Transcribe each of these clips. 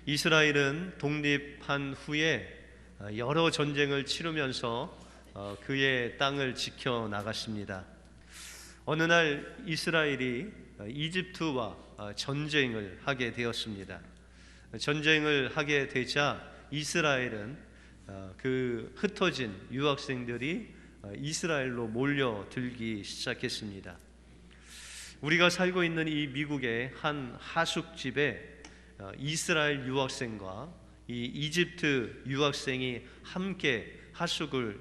이스라엘은 독립한 후에 여러 전쟁을 치르면서 그의 땅을 지켜나갔습니다. 어느 날 이스라엘이 이집트와 전쟁을 하게 되었습니다. 전쟁을 하게 되자 이스라엘은 그 흩어진 유학생들이 이스라엘로 몰려들기 시작했습니다. 우리가 살고 있는 이 미국의 한 하숙집에 이스라엘 유학생과 이 이집트 유학생이 함께 하숙을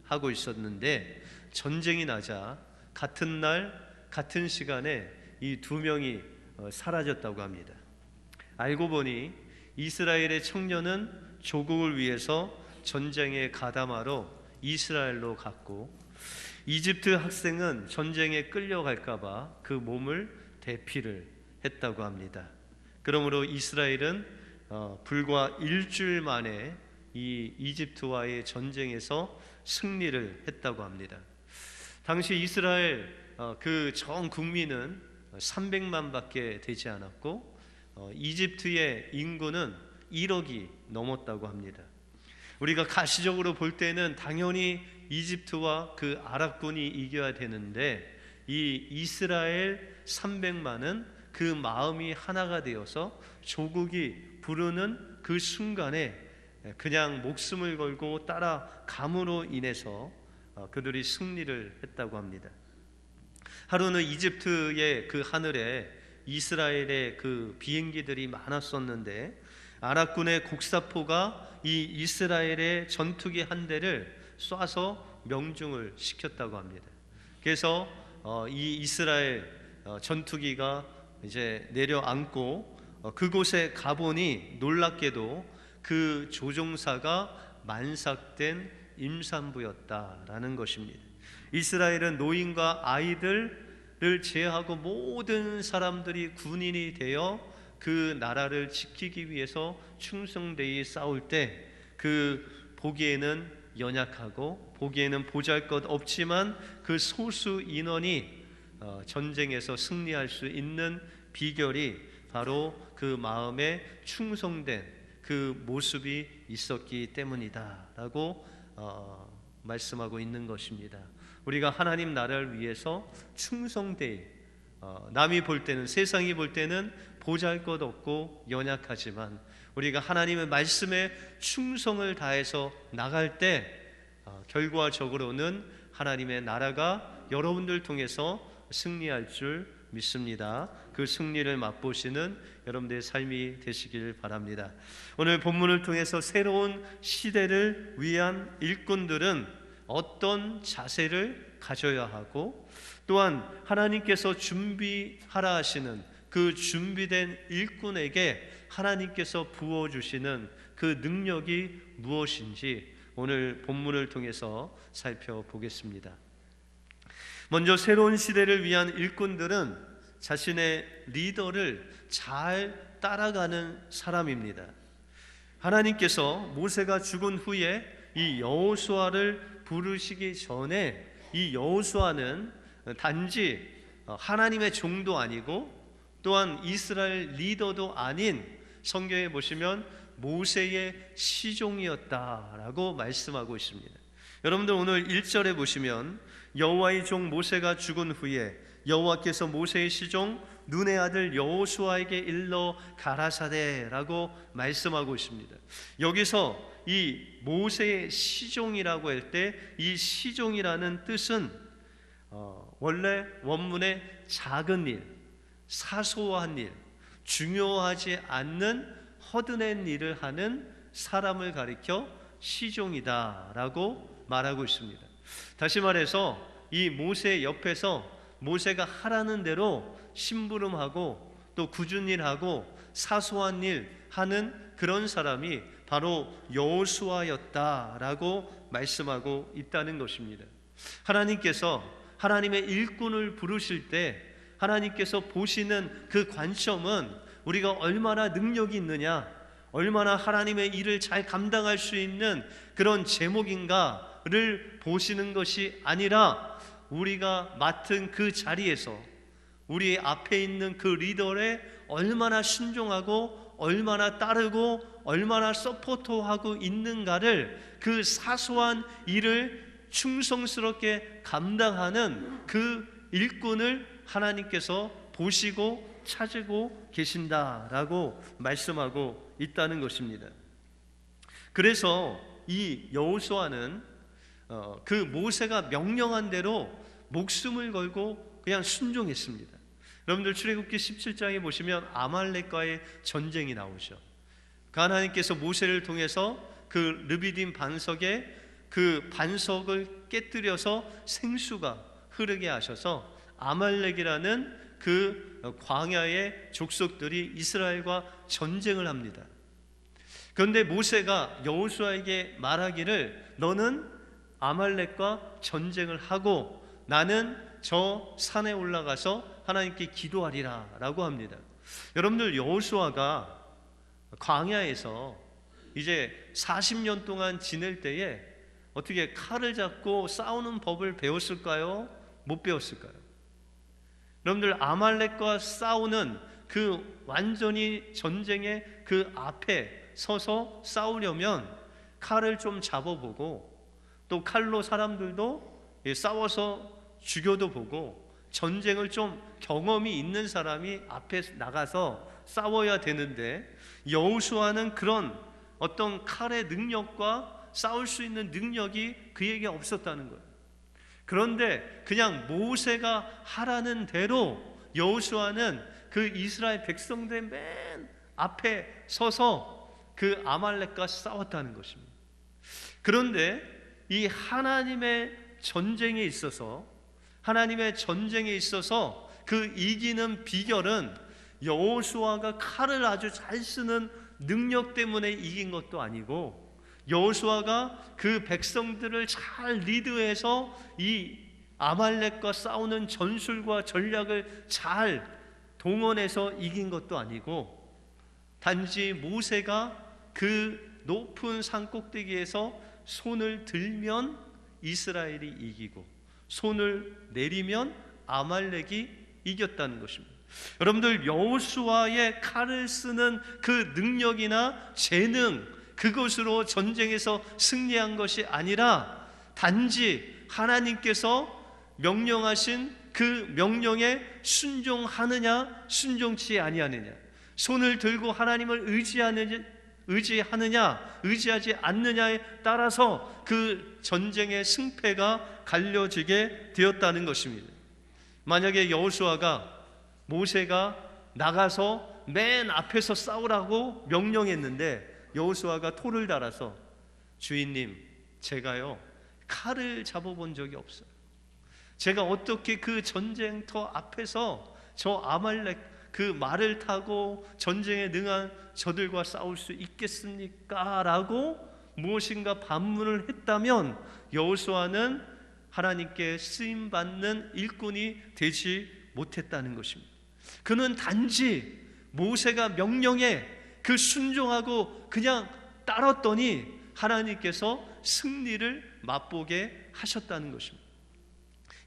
하고 있었는데, 전쟁이 나자 같은 날 같은 시간에 이 두 명이 사라졌다고 합니다. 알고 보니 이스라엘의 청년은 조국을 위해서 전쟁에 가담하러 이스라엘로 갔고, 이집트 학생은 전쟁에 끌려갈까 봐 그 몸을 대피를 했다고 합니다. 그러므로 이스라엘은 불과 일주일 만에 이 이집트와의 전쟁에서 승리를 했다고 합니다. 당시 이스라엘 그 전 국민은 300만 밖에 되지 않았고, 이집트의 인구는 1억이 넘었다고 합니다. 우리가 가시적으로 볼 때는 당연히 이집트와 그 아랍군이 이겨야 되는데, 이 이스라엘 300만은 그 마음이 하나가 되어서 조국이 부르는 그 순간에 그냥 목숨을 걸고 따라감으로 인해서 그들이 승리를 했다고 합니다. 하루는 이집트의 그 하늘에 이스라엘의 그 비행기들이 많았었는데, 아랍군의 곡사포가 이 이스라엘의 전투기 한 대를 쏴서 명중을 시켰다고 합니다. 그래서 이 이스라엘 전투기가 이제 내려앉고 그곳에 가보니 놀랍게도 그 조종사가 만삭된 임산부였다라는 것입니다. 이스라엘은 노인과 아이들을 제외하고 모든 사람들이 군인이 되어 그 나라를 지키기 위해서 충성되이 싸울 때, 그 보기에는 연약하고 보기에는 보잘것없지만 그 소수 인원이 전쟁에서 승리할 수 있는 비결이 바로 그 마음에 충성된 그 모습이 있었기 때문이다라고 말씀하고 있는 것입니다. 우리가 하나님 나라를 위해서 충성되이, 남이 볼 때는, 세상이 볼 때는 보잘것없고 연약하지만 우리가 하나님의 말씀에 충성을 다해서 나갈 때 결과적으로는 하나님의 나라가 여러분들 통해서 승리할 줄 믿습니다. 그 승리를 맛보시는 여러분들의 삶이 되시길 바랍니다. 오늘 본문을 통해서 새로운 시대를 위한 일꾼들은 어떤 자세를 가져야 하고, 또한 하나님께서 준비하라 하시는 그 준비된 일꾼에게 하나님께서 부어주시는 그 능력이 무엇인지 오늘 본문을 통해서 살펴보겠습니다. 먼저 새로운 시대를 위한 일꾼들은 자신의 리더를 잘 따라가는 사람입니다. 하나님께서 모세가 죽은 후에 이 여호수아를 부르시기 전에 이 여호수아는 단지 하나님의 종도 아니고 또한 이스라엘 리더도 아닌, 성경에 보시면 모세의 시종이었다라고 말씀하고 있습니다. 여러분들 오늘 1절에 보시면 여호와의 종 모세가 죽은 후에 여호와께서 모세의 시종 눈의 아들 여호수아에게 일러 가라사대라고 말씀하고 있습니다. 여기서 이 모세의 시종이라고 할 때 이 시종이라는 뜻은 원래 원문의 작은 일, 사소한 일, 중요하지 않는 허드렛 일을 하는 사람을 가리켜 시종이다라고 말하고 있습니다. 다시 말해서 이 모세 옆에서 모세가 하라는 대로 심부름하고 또 굳은 일하고 사소한 일 하는 그런 사람이 바로 여호수아였다라고 말씀하고 있다는 것입니다. 하나님께서 하나님의 일꾼을 부르실 때 하나님께서 보시는 그 관점은 우리가 얼마나 능력이 있느냐, 얼마나 하나님의 일을 잘 감당할 수 있는 그런 제목인가를 보시는 것이 아니라 우리가 맡은 그 자리에서 우리 앞에 있는 그 리더에 얼마나 순종하고 얼마나 따르고 얼마나 서포트하고 있는가를, 그 사소한 일을 충성스럽게 감당하는 그 일꾼을 하나님께서 보시고 찾고 계신다라고 말씀하고 있다는 것입니다. 그래서 이 여호수아는 그 모세가 명령한 대로 목숨을 걸고 그냥 순종했습니다. 여러분들 출애굽기 17장에 보시면 아말렉과의 전쟁이 나오죠. 하나님께서 모세를 통해서 그 르비딤 반석에 그 반석을 깨뜨려서 생수가 흐르게 하셔서 아말렉이라는 그 광야의 족속들이 이스라엘과 전쟁을 합니다. 그런데 모세가 여호수아에게 말하기를 너는 아말렉과 전쟁을 하고 나는 저 산에 올라가서 하나님께 기도하리라 라고 합니다. 여러분들 여호수아가 광야에서 이제 40년 동안 지낼 때에 어떻게 칼을 잡고 싸우는 법을 배웠을까요? 못 배웠을까요? 여러분들 아말렉과 싸우는 그 완전히 전쟁의 그 앞에 서서 싸우려면 칼을 좀 잡아보고 또 칼로 사람들도 싸워서 죽여도 보고 전쟁을 좀 경험이 있는 사람이 앞에 나가서 싸워야 되는데 여호수아는 그런 어떤 칼의 능력과 싸울 수 있는 능력이 그에게 없었다는 거예요. 그런데 그냥 모세가 하라는 대로 여호수아는 그 이스라엘 백성들의 맨 앞에 서서 그 아말렉과 싸웠다는 것입니다. 그런데 이 하나님의 전쟁에 있어서 그 이기는 비결은 여호수아가 칼을 아주 잘 쓰는 능력 때문에 이긴 것도 아니고 여호수아가 그 백성들을 잘 리드해서 이 아말렉과 싸우는 전술과 전략을 잘 동원해서 이긴 것도 아니고 단지 모세가 그 높은 산 꼭대기에서 손을 들면 이스라엘이 이기고 손을 내리면 아말렉이 이겼다는 것입니다. 여러분들 여호수아의 칼을 쓰는 그 능력이나 재능, 그것으로 전쟁에서 승리한 것이 아니라 단지 하나님께서 명령하신 그 명령에 순종하느냐 순종치 아니하느냐, 손을 들고 하나님을 의지하지 않느냐에 따라서 그 전쟁의 승패가 갈려지게 되었다는 것입니다. 만약에 여호수아가 모세가 나가서 맨 앞에서 싸우라고 명령했는데 여호수아가 토를 달아서 주인님, 제가요 칼을 잡아본 적이 없어요. 제가 어떻게 그 전쟁터 앞에서 저 아말렉 그 말을 타고 전쟁에 능한 저들과 싸울 수 있겠습니까? 라고 무엇인가 반문을 했다면 여호수아는 하나님께 쓰임받는 일꾼이 되지 못했다는 것입니다. 그는 단지 모세가 명령에 그 순종하고 그냥 따랐더니 하나님께서 승리를 맛보게 하셨다는 것입니다.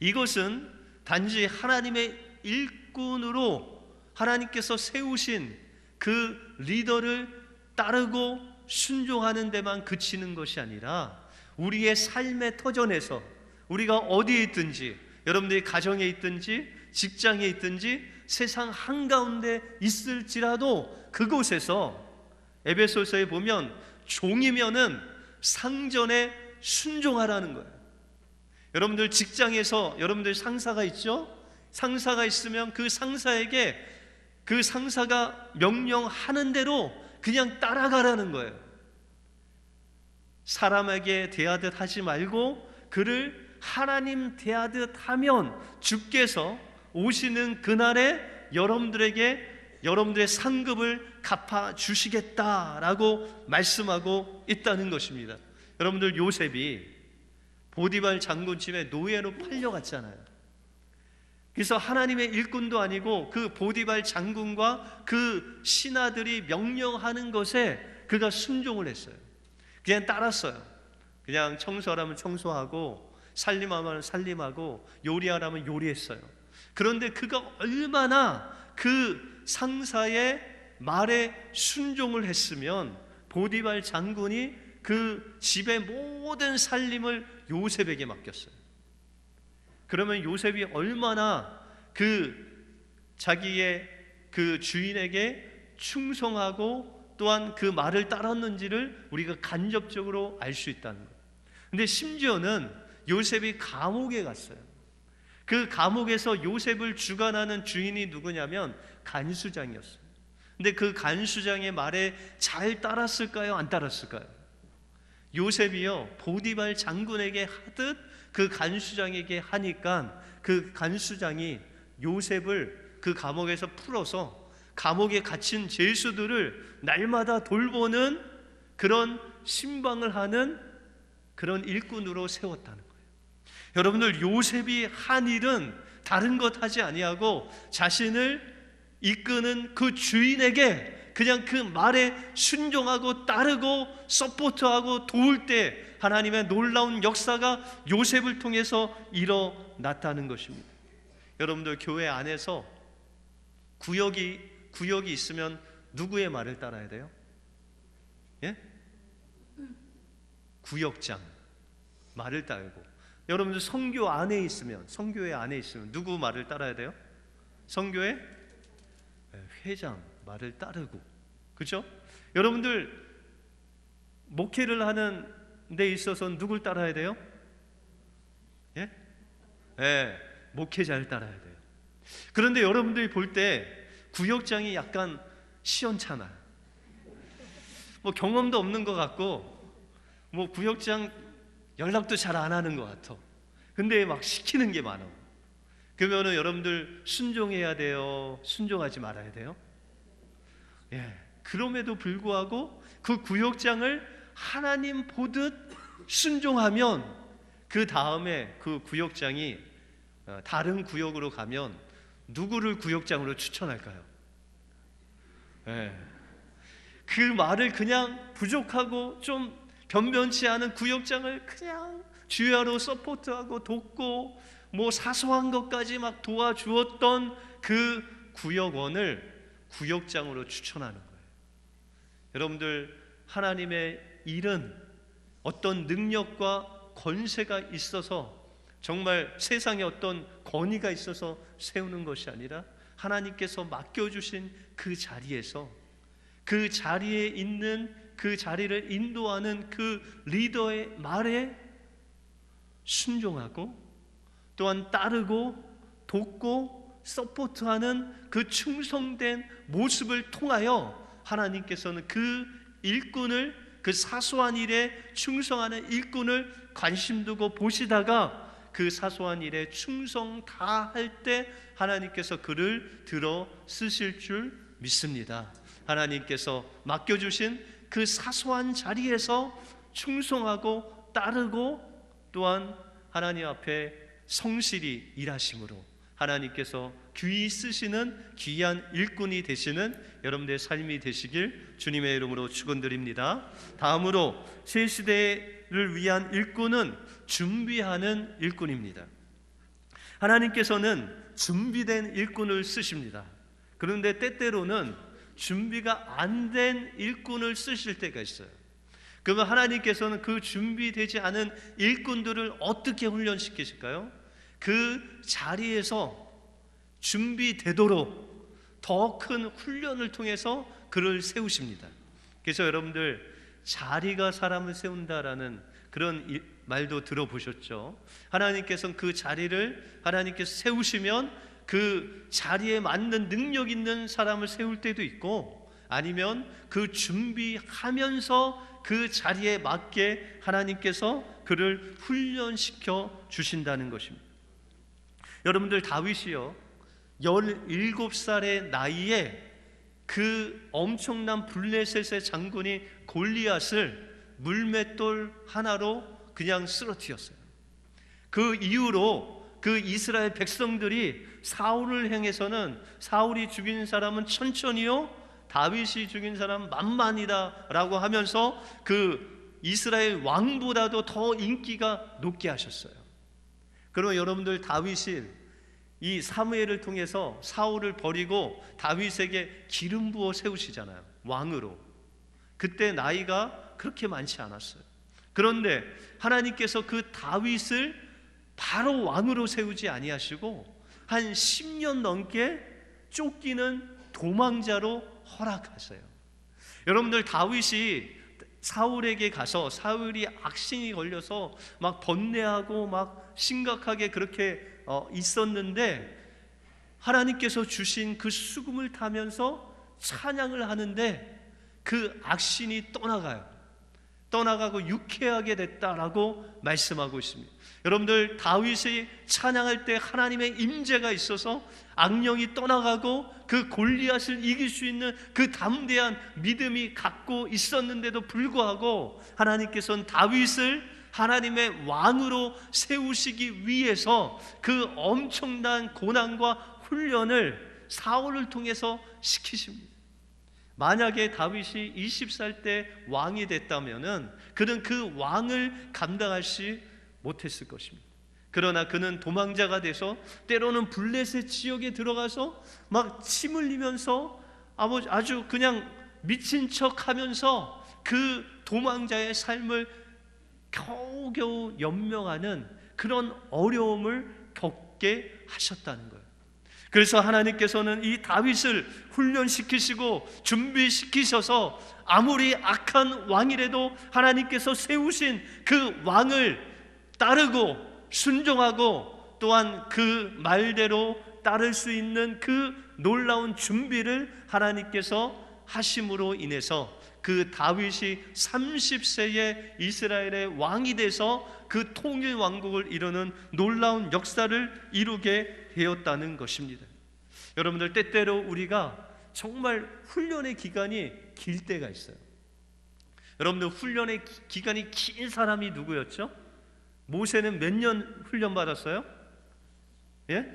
이것은 단지 하나님의 일꾼으로 하나님께서 세우신 그 리더를 따르고 순종하는 데만 그치는 것이 아니라 우리의 삶의 터전에서 우리가 어디에 있든지, 여러분들이 가정에 있든지 직장에 있든지 세상 한가운데 있을지라도 그곳에서 에베소서에 보면 종이면은 상전에 순종하라는 거예요. 여러분들 직장에서 여러분들 상사가 있죠? 상사가 있으면 그 상사에게 그 상사가 명령하는 대로 그냥 따라가라는 거예요. 사람에게 대하듯 하지 말고 그를 하나님 대하듯 하면 주께서 오시는 그날에 여러분들의 상급을 갚아 주시겠다라고 말씀하고 있다는 것입니다. 여러분들 요셉이 보디발 장군 집에 노예로 팔려갔잖아요. 그래서 하나님의 일꾼도 아니고 그 보디발 장군과 그 신하들이 명령하는 것에 그가 순종을 했어요. 그냥 따랐어요. 그냥 청소하라면 청소하고 살림하면 살림하고 요리하라면 요리했어요. 그런데 그가 얼마나 그 상사의 말에 순종을 했으면 보디발 장군이 그 집의 모든 살림을 요셉에게 맡겼어요. 그러면 요셉이 얼마나 자기의 그 주인에게 충성하고 또한 그 말을 따랐는지를 우리가 간접적으로 알 수 있다는 거예요. 근데 심지어는 요셉이 감옥에 갔어요. 그 감옥에서 요셉을 주관하는 주인이 누구냐면 간수장이었어요. 근데 그 간수장의 말에 잘 따랐을까요? 안 따랐을까요? 요셉이요, 보디발 장군에게 하듯 그 간수장에게 하니까 그 간수장이 요셉을 그 감옥에서 풀어서 감옥에 갇힌 죄수들을 날마다 돌보는 그런 신방을 하는 그런 일꾼으로 세웠다는 거예요. 여러분들, 요셉이 한 일은 다른 것 하지 아니하고 자신을 이끄는 그 주인에게 그냥 그 말에 순종하고 따르고 서포트하고 도울 때 하나님의 놀라운 역사가 요셉을 통해서 일어났다는 것입니다. 여러분들, 교회 안에서 구역이 있으면 누구의 말을 따라야 돼요? 예? 구역장 말을 따르고, 여러분들 선교회 안에 있으면 누구 말을 따라야 돼요? 선교회 회장 말을 따르고, 그렇죠? 여러분들 목회를 하는 데 있어서 누굴 따라야 돼요? 예? 예, 목회자를 따라야 돼요. 그런데 여러분들이 볼 때 구역장이 약간 시원찮아요. 뭐 경험도 없는 것 같고, 뭐 구역장 연락도 잘 안 하는 것 같아. 근데 막 시키는 게 많아. 그러면은 여러분들 순종해야 돼요? 순종하지 말아야 돼요? 예. 그럼에도 불구하고 그 구역장을 하나님 보듯 순종하면 그 다음에 그 구역장이 다른 구역으로 가면 누구를 구역장으로 추천할까요? 예. 그 말을 그냥 부족하고 좀 변변치 않은 구역장을 그냥 주야로 서포트하고 돕고 뭐 사소한 것까지 막 도와주었던 그 구역원을 구역장으로 추천하는 거예요. 여러분들, 하나님의 일은 어떤 능력과 권세가 있어서, 정말 세상에 어떤 권위가 있어서 세우는 것이 아니라 하나님께서 맡겨주신 그 자리에서, 그 자리에 있는 그 자리를 인도하는 그 리더의 말에 순종하고 또한 따르고 돕고 서포트하는 그 충성된 모습을 통하여 하나님께서는 그 일꾼을, 그 사소한 일에 충성하는 일꾼을 관심 두고 보시다가 그 사소한 일에 충성 다할 때 하나님께서 그를 들어 쓰실 줄 믿습니다. 하나님께서 맡겨주신 그 사소한 자리에서 충성하고 따르고 또한 하나님 앞에 성실히 일하심으로 하나님께서 귀히 쓰시는 귀한 일꾼이 되시는 여러분들의 삶이 되시길 주님의 이름으로 축원드립니다. 다음으로 새 시대를 위한 일꾼은 준비하는 일꾼입니다. 하나님께서는 준비된 일꾼을 쓰십니다. 그런데 때때로는 준비가 안 된 일꾼을 쓰실 때가 있어요. 그러면 하나님께서는 그 준비되지 않은 일꾼들을 어떻게 훈련시키실까요? 그 자리에서 준비되도록 더 큰 훈련을 통해서 그를 세우십니다. 그래서 여러분들, 자리가 사람을 세운다라는 그런 말도 들어보셨죠? 하나님께서는 그 자리를 하나님께서 세우시면 그 자리에 맞는 능력 있는 사람을 세울 때도 있고, 아니면 그 준비하면서 그 자리에 맞게 하나님께서 그를 훈련시켜 주신다는 것입니다. 여러분들, 다윗이요 17살의 나이에 그 엄청난 블레셋의 장군이 골리앗을 물맷돌 하나로 그냥 쓰러뜨렸어요. 그 이후로 그 이스라엘 백성들이 사울을 향해서는 사울이 죽인 사람은 천천히요, 다윗이 죽인 사람 만만이다 라고 하면서 그 이스라엘 왕보다도 더 인기가 높게 하셨어요. 그러면 여러분들, 다윗이 이 사무엘을 통해서 사울을 버리고 다윗에게 기름 부어 세우시잖아요. 왕으로. 그때 나이가 그렇게 많지 않았어요. 그런데 하나님께서 그 다윗을 바로 왕으로 세우지 아니하시고 한 10년 넘게 쫓기는 도망자로 허락하세요. 여러분들, 다윗이 사울에게 가서 사울이 악신이 걸려서 막 번뇌하고 막 심각하게 그렇게 있었는데, 하나님께서 주신 그 수금을 타면서 찬양을 하는데 그 악신이 떠나가고 유쾌하게 됐다라고 말씀하고 있습니다. 여러분들, 다윗이 찬양할 때 하나님의 임재가 있어서 악령이 떠나가고 그 골리앗을 이길 수 있는 그 담대한 믿음이 갖고 있었는데도 불구하고 하나님께서는 다윗을 하나님의 왕으로 세우시기 위해서 그 엄청난 고난과 훈련을 사울을 통해서 시키십니다. 만약에 다윗이 20살 때 왕이 됐다면은 그는 그 왕을 감당하지 못했을 것입니다. 그러나 그는 도망자가 돼서 때로는 블레셋 지역에 들어가서 막 침 흘리면서 아주 그냥 미친 척 하면서 그 도망자의 삶을 겨우겨우 연명하는 그런 어려움을 겪게 하셨다는 거예요. 그래서 하나님께서는 이 다윗을 훈련시키시고 준비시키셔서 아무리 악한 왕이라도 하나님께서 세우신 그 왕을 따르고 순종하고 또한 그 말대로 따를 수 있는 그 놀라운 준비를 하나님께서 하심으로 인해서 그 다윗이 30세에 이스라엘의 왕이 돼서 그 통일 왕국을 이루는 놀라운 역사를 이루게 되었다는 것입니다. 여러분들, 때때로 우리가 정말 훈련의 기간이 길 때가 있어요. 여러분들, 훈련의 기간이 긴 사람이 누구였죠? 모세는 몇 년 훈련 받았어요? 예?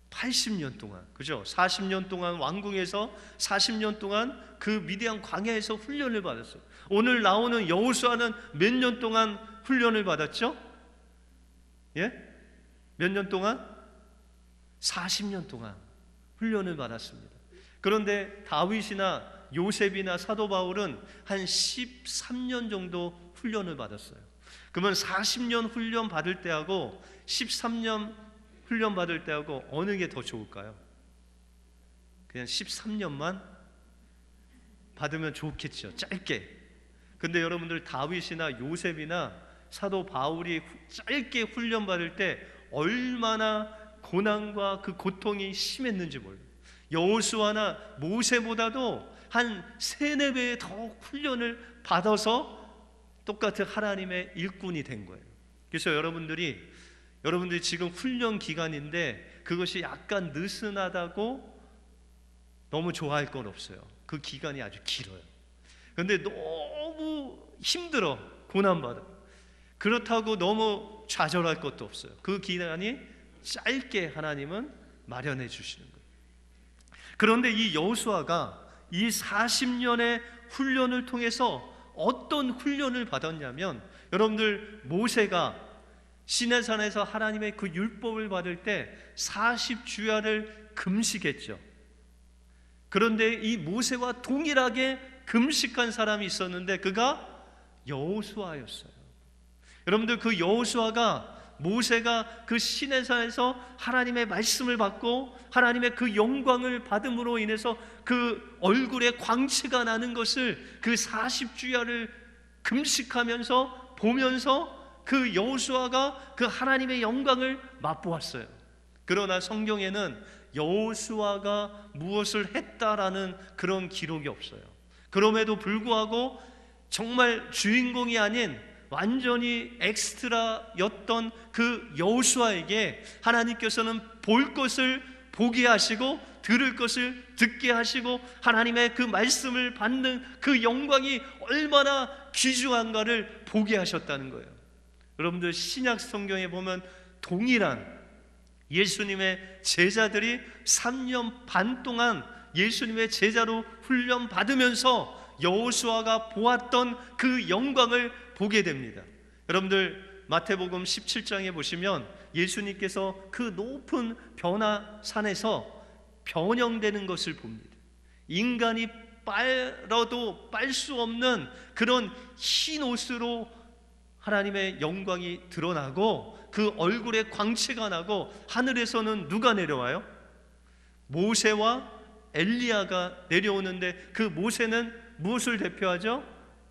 80년 동안, 그죠? 40년 동안 왕궁에서 40년 동안 그 미디안 광야에서 훈련을 받았어요. 오늘 나오는 여호수아는 몇 년 동안 훈련을 받았죠? 예? 몇 년 동안? 40년 동안 훈련을 받았습니다. 그런데 다윗이나 요셉이나 사도 바울은 한 13년 정도 훈련을 받았어요. 그러면 40년 훈련 받을 때하고 13년 훈련 받을 때하고 어느 게 더 좋을까요? 그냥 13년만 받으면 좋겠죠, 짧게. 근데 여러분들, 다윗이나 요셉이나 사도 바울이 짧게 훈련 받을 때 얼마나 고난과 그 고통이 심했는지 몰라요. 여호수아나 모세보다도 한 3-4배의 더 훈련을 받아서 똑같은 하나님의 일꾼이 된 거예요. 그래서 여러분들이 지금 훈련 기간인데 그것이 약간 느슨하다고 너무 좋아할 건 없어요. 그 기간이 아주 길어요. 그런데 너무 힘들어, 고난받아. 그렇다고 너무 좌절할 것도 없어요. 그 기간이 짧게 하나님은 마련해 주시는 거예요. 그런데 이 여호수아가 이 40년의 훈련을 통해서 어떤 훈련을 받았냐면, 여러분들, 모세가 시내산에서 하나님의 그 율법을 받을 때 40주야를 금식했죠. 그런데 이 모세와 동일하게 금식한 사람이 있었는데 그가 여호수아였어요. 여러분들, 그 여호수아가, 모세가 그 시내산에서 하나님의 말씀을 받고 하나님의 그 영광을 받음으로 인해서 그 얼굴에 광채가 나는 것을 그 40주야를 금식하면서 보면서 그 여호수아가 그 하나님의 영광을 맛보았어요. 그러나 성경에는 여호수아가 무엇을 했다라는 그런 기록이 없어요. 그럼에도 불구하고 정말 주인공이 아닌 완전히 엑스트라였던 그 여호수아에게 하나님께서는 볼 것을 보게 하시고 들을 것을 듣게 하시고 하나님의 그 말씀을 받는 그 영광이 얼마나 귀중한가를 보게 하셨다는 거예요. 여러분들, 신약 성경에 보면 동일한 예수님의 제자들이 3년 반 동안 예수님의 제자로 훈련 받으면서 여호수아가 보았던 그 영광을 보게 됩니다. 여러분들, 마태복음 17장에 보시면 예수님께서 그 높은 변화산에서 변형되는 것을 봅니다. 인간이 빨아도 빨 수 없는 그런 흰 옷으로 하나님의 영광이 드러나고 그 얼굴에 광채가 나고 하늘에서는 누가 내려와요? 모세와 엘리야가 내려오는데 그 모세는 무엇을 대표하죠?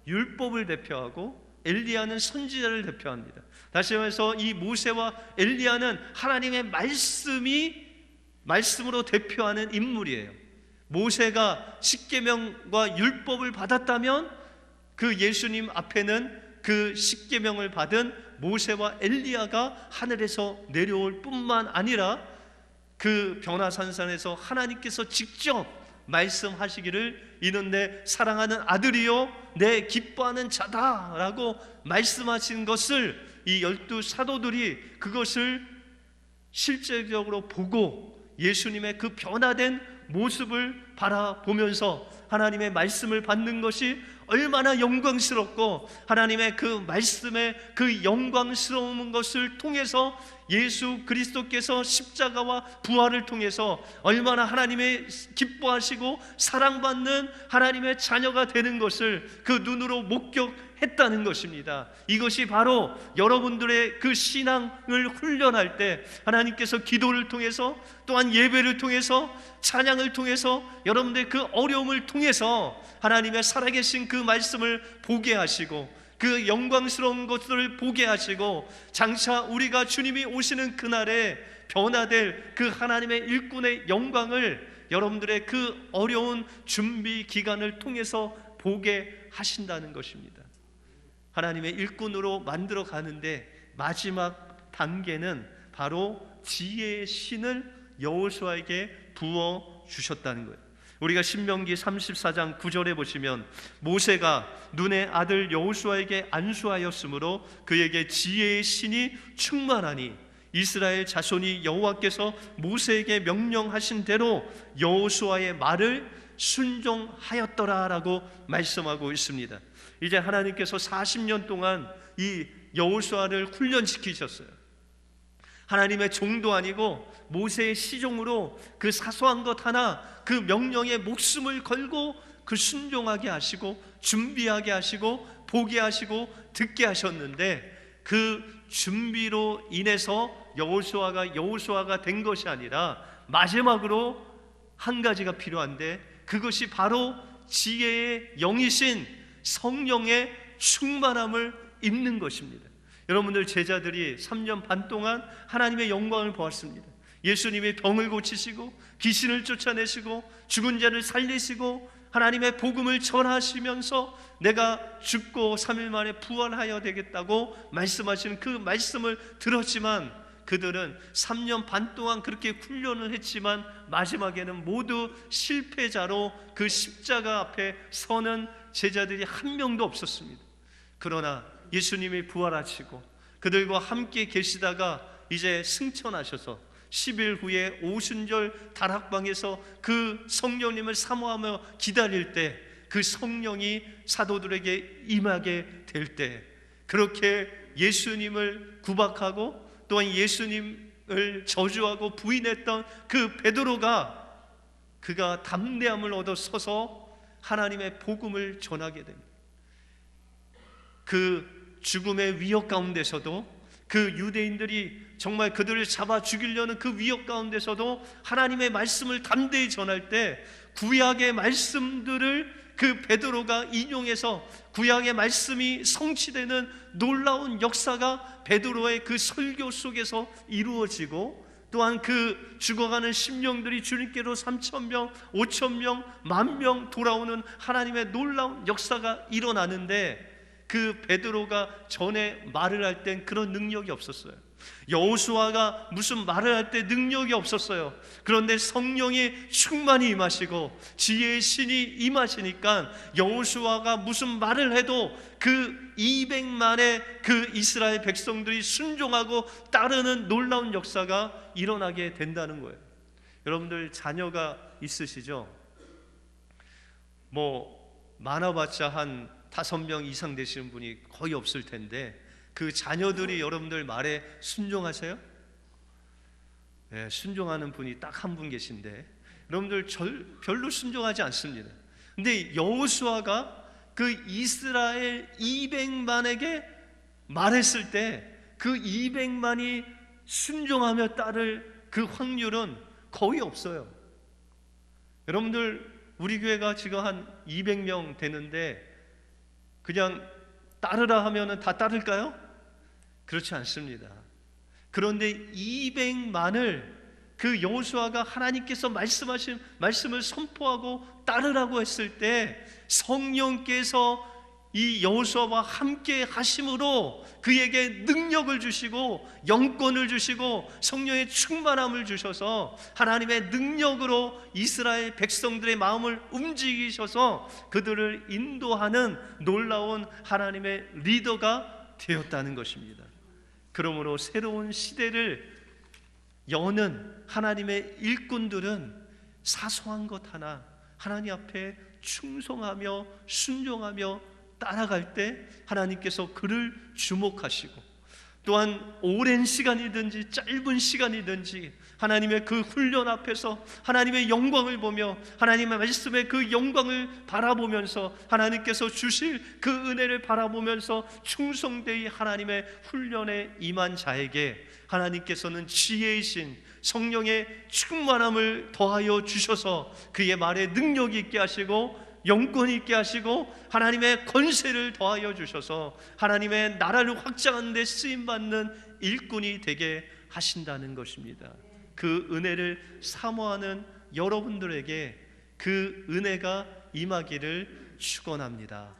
율법을 대표하고 엘리야는 선지자를 대표합니다. 다시 말해서 이 모세와 엘리야는 하나님의 말씀으로 대표하는 인물이에요. 모세가 십계명과 율법을 받았다면 그 예수님 앞에는 그 십계명을 받은 모세와 엘리야가 하늘에서 내려올 뿐만 아니라 그 변화산산에서 하나님께서 직접 말씀하시기를 이는 내 사랑하는 아들이요 내 기뻐하는 자다라고 말씀하신 것을 이 12 사도들이 그것을 실제적으로 보고 예수님의 그 변화된 모습을 바라보면서 하나님의 말씀을 받는 것이 얼마나 영광스럽고 하나님의 그 말씀의 그 영광스러운 것을 통해서 예수 그리스도께서 십자가와 부활을 통해서 얼마나 하나님의 기뻐하시고 사랑받는 하나님의 자녀가 되는 것을 그 눈으로 목격했다는 것입니다. 이것이 바로 여러분들의 그 신앙을 훈련할 때 하나님께서 기도를 통해서 또한 예배를 통해서 찬양을 통해서 여러분들의 그 어려움을 통해서 하나님의 살아계신 그 말씀을 보게 하시고 그 영광스러운 것들을 보게 하시고 장차 우리가 주님이 오시는 그날에 변화될 그 하나님의 일꾼의 영광을 여러분들의 그 어려운 준비 기간을 통해서 보게 하신다는 것입니다. 하나님의 일꾼으로 만들어 가는데 마지막 단계는 바로 지혜의 신을 여호수아에게 부어 주셨다는 거예요. 우리가 신명기 34장 9절에 보시면 모세가 눈의 아들 여호수아에게 안수하였으므로 그에게 지혜의 신이 충만하니 이스라엘 자손이 여호와께서 모세에게 명령하신 대로 여호수아의 말을 순종하였더라라고 말씀하고 있습니다. 이제 하나님께서 40년 동안 이 여호수아를 훈련시키셨어요. 하나님의 종도 아니고 모세의 시종으로 그 사소한 것 하나 그 명령에 목숨을 걸고 그 순종하게 하시고 준비하게 하시고 보게 하시고 듣게 하셨는데 그 준비로 인해서 여호수아가 된 것이 아니라 마지막으로 한 가지가 필요한데 그것이 바로 지혜의 영이신 성령의 충만함을 입는 것입니다. 여러분들 제자들이 3년 반 동안 하나님의 영광을 보았습니다. 예수님이 병을 고치시고 귀신을 쫓아내시고 죽은 자를 살리시고 하나님의 복음을 전하시면서 내가 죽고 3일 만에 부활하여 되겠다고 말씀하시는 그 말씀을 들었지만 그들은 3년 반 동안 그렇게 훈련을 했지만 마지막에는 모두 실패자로 그 십자가 앞에 서는 제자들이 한 명도 없었습니다. 그러나 예수님이 부활하시고 그들과 함께 계시다가 이제 승천하셔서 10일 후에 오순절 다락방에서 그 성령님을 사모하며 기다릴 때 그 성령이 사도들에게 임하게 될 때 그렇게 예수님을 구박하고 또한 예수님을 저주하고 부인했던 그 베드로가 그가 담대함을 얻어 서서 하나님의 복음을 전하게 됩니다. 그 죽음의 위협 가운데서도 그 유대인들이 정말 그들을 잡아 죽이려는 그 위협 가운데서도 하나님의 말씀을 담대히 전할 때 구약의 말씀들을 그 베드로가 인용해서 구약의 말씀이 성취되는 놀라운 역사가 베드로의 그 설교 속에서 이루어지고 또한 그 죽어가는 심령들이 주님께로 3,000명, 5,000명, 10,000명 돌아오는 하나님의 놀라운 역사가 일어나는데 그 베드로가 전에 말을 할 땐 그런 능력이 없었어요. 여호수아가 무슨 말을 할 때 능력이 없었어요. 그런데 성령이 충만히 임하시고 지혜의 신이 임하시니까 여호수아가 무슨 말을 해도 그 200만의 그 이스라엘 백성들이 순종하고 따르는 놀라운 역사가 일어나게 된다는 거예요. 여러분들 자녀가 있으시죠? 많아봤자 한 5명 이상 되시는 분이 거의 없을 텐데 그 자녀들이 여러분들 말에 순종하세요? 네, 순종하는 분이 딱 한 분 계신데 여러분들 별로 순종하지 않습니다. 근데 여호수아가 그 이스라엘 200만에게 말했을 때 그 200만이 순종하며 따를 그 확률은 거의 없어요. 여러분들 우리 교회가 지금 한 200명 되는데 그냥 따르라 하면은 다 따를까요? 그렇지 않습니다. 그런데 200만을 그 여호수아가 하나님께서 말씀하신 말씀을 선포하고 따르라고 했을 때 성령께서 이 여호수아와 함께 하심으로 그에게 능력을 주시고 영권을 주시고 성령의 충만함을 주셔서 하나님의 능력으로 이스라엘 백성들의 마음을 움직이셔서 그들을 인도하는 놀라운 하나님의 리더가 되었다는 것입니다. 그러므로 새로운 시대를 여는 하나님의 일꾼들은 사소한 것 하나 하나님 앞에 충성하며 순종하며 따라갈 때 하나님께서 그를 주목하시고 또한 오랜 시간이든지 짧은 시간이든지 하나님의 그 훈련 앞에서 하나님의 영광을 보며 하나님의 말씀의 그 영광을 바라보면서 하나님께서 주실 그 은혜를 바라보면서 충성되이 하나님의 훈련에 임한 자에게 하나님께서는 지혜이신 성령의 충만함을 더하여 주셔서 그의 말에 능력이 있게 하시고 영권이 있게 하시고 하나님의 권세를 더하여 주셔서 하나님의 나라를 확장하는 데 쓰임받는 일꾼이 되게 하신다는 것입니다. 그 은혜를 사모하는 여러분들에게 그 은혜가 임하기를 축원합니다.